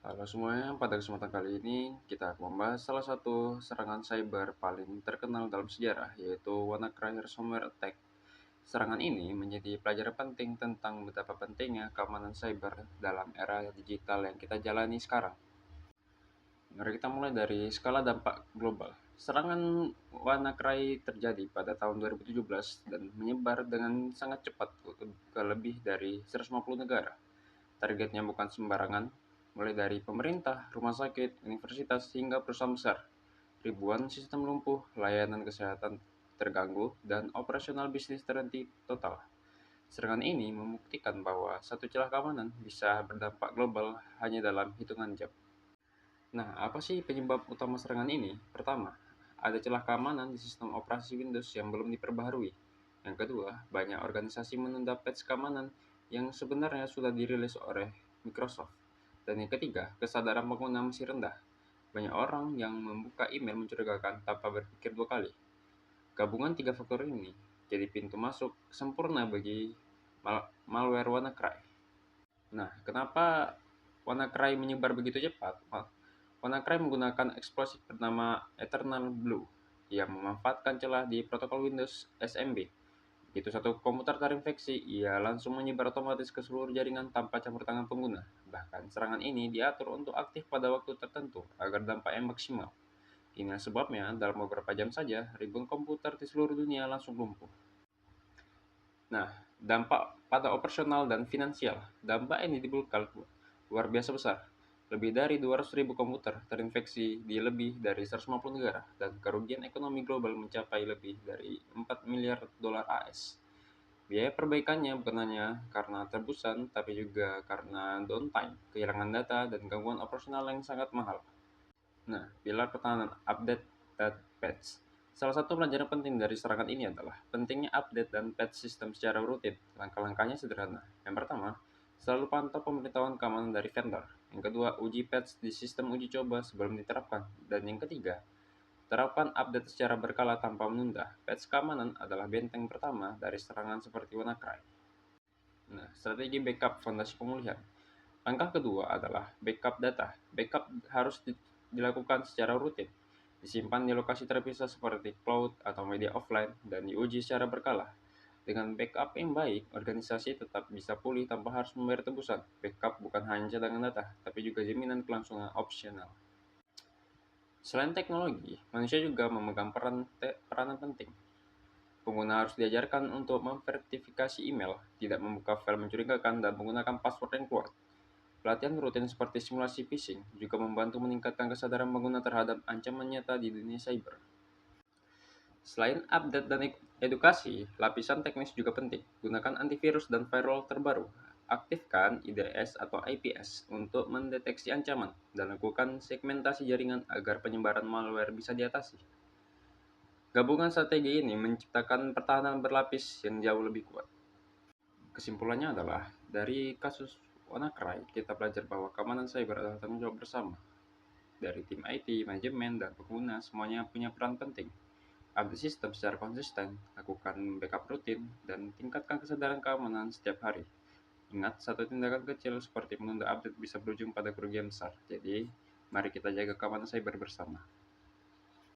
Halo semuanya, pada kesempatan kali ini kita akan membahas salah satu serangan cyber paling terkenal dalam sejarah, yaitu WannaCry ransomware attack. Serangan ini menjadi pelajaran penting tentang betapa pentingnya keamanan cyber dalam era digital yang kita jalani sekarang. Mari kita mulai dari skala dampak global. Serangan WannaCry terjadi pada tahun 2017 dan menyebar dengan sangat cepat ke lebih dari 150 negara. Targetnya bukan sembarangan, mulai dari pemerintah, rumah sakit, universitas, hingga perusahaan besar. Ribuan sistem lumpuh, layanan kesehatan terganggu, dan operasional bisnis terhenti total. Serangan ini membuktikan bahwa satu celah keamanan bisa berdampak global hanya dalam hitungan jam. Nah, apa sih penyebab utama serangan ini? Pertama, ada celah keamanan di sistem operasi Windows yang belum diperbaharui. Yang kedua, banyak organisasi menunda patch keamanan yang sebenarnya sudah dirilis oleh Microsoft. Dan yang ketiga, kesadaran pengguna masih rendah. Banyak orang yang membuka email mencurigakan tanpa berpikir dua kali. Gabungan tiga faktor ini jadi pintu masuk sempurna bagi malware WannaCry. Nah, kenapa WannaCry menyebar begitu cepat? WannaCry menggunakan eksplosif bernama Eternal Blue yang memanfaatkan celah di protokol Windows SMB. Begitu satu komputer terinfeksi, ia langsung menyebar otomatis ke seluruh jaringan tanpa campur tangan pengguna. Bahkan serangan ini diatur untuk aktif pada waktu tertentu agar dampaknya maksimal. Inilah sebabnya dalam beberapa jam saja, ribuan komputer di seluruh dunia langsung lumpuh. Nah, dampak pada operasional dan finansial. Dampak ini ditimbulkan luar biasa besar. Lebih dari 200.000 komputer terinfeksi di lebih dari 150 negara, dan kerugian ekonomi global mencapai lebih dari 4 miliar dolar AS. Biaya perbaikannya bukan hanya karena tebusan, tapi juga karena downtime, kehilangan data, dan gangguan operasional yang sangat mahal. Nah, pilar pertahanan update dan patch. Salah satu pelajaran penting dari serangan ini adalah pentingnya update dan patch sistem secara rutin. Langkah-langkahnya sederhana. Yang pertama, selalu pantau pemberitahuan keamanan dari vendor. Yang kedua, uji patch di sistem uji coba sebelum diterapkan. Dan yang ketiga, terapkan update secara berkala tanpa menunda. Patch keamanan adalah benteng pertama dari serangan seperti WannaCry. Nah, strategi backup fondasi pemulihan. Langkah kedua adalah backup data. Backup harus dilakukan secara rutin, disimpan di lokasi terpisah seperti cloud atau media offline, dan diuji secara berkala. Dengan backup yang baik, organisasi tetap bisa pulih tanpa harus membayar tebusan. Backup bukan hanya cadangan data, tapi juga jaminan kelangsungan opsional. Selain teknologi, manusia juga memegang peranan penting. Pengguna harus diajarkan untuk memverifikasi email, tidak membuka file mencurigakan, dan menggunakan password yang kuat. Pelatihan rutin seperti simulasi phishing juga membantu meningkatkan kesadaran pengguna terhadap ancaman nyata di dunia cyber. Selain update dan edukasi, lapisan teknis juga penting. Gunakan antivirus dan firewall terbaru. Aktifkan IDS atau IPS untuk mendeteksi ancaman dan lakukan segmentasi jaringan agar penyebaran malware bisa diatasi. Gabungan strategi ini menciptakan pertahanan berlapis yang jauh lebih kuat. Kesimpulannya adalah, dari kasus WannaCry, kita belajar bahwa keamanan cyber adalah tanggung jawab bersama. Dari tim IT, manajemen, dan pengguna, semuanya punya peran penting. Update sistem secara konsisten, lakukan backup rutin, dan tingkatkan kesadaran keamanan setiap hari. Ingat, satu tindakan kecil seperti menunda update bisa berujung pada kerugian besar. Jadi, mari kita jaga keamanan cyber bersama.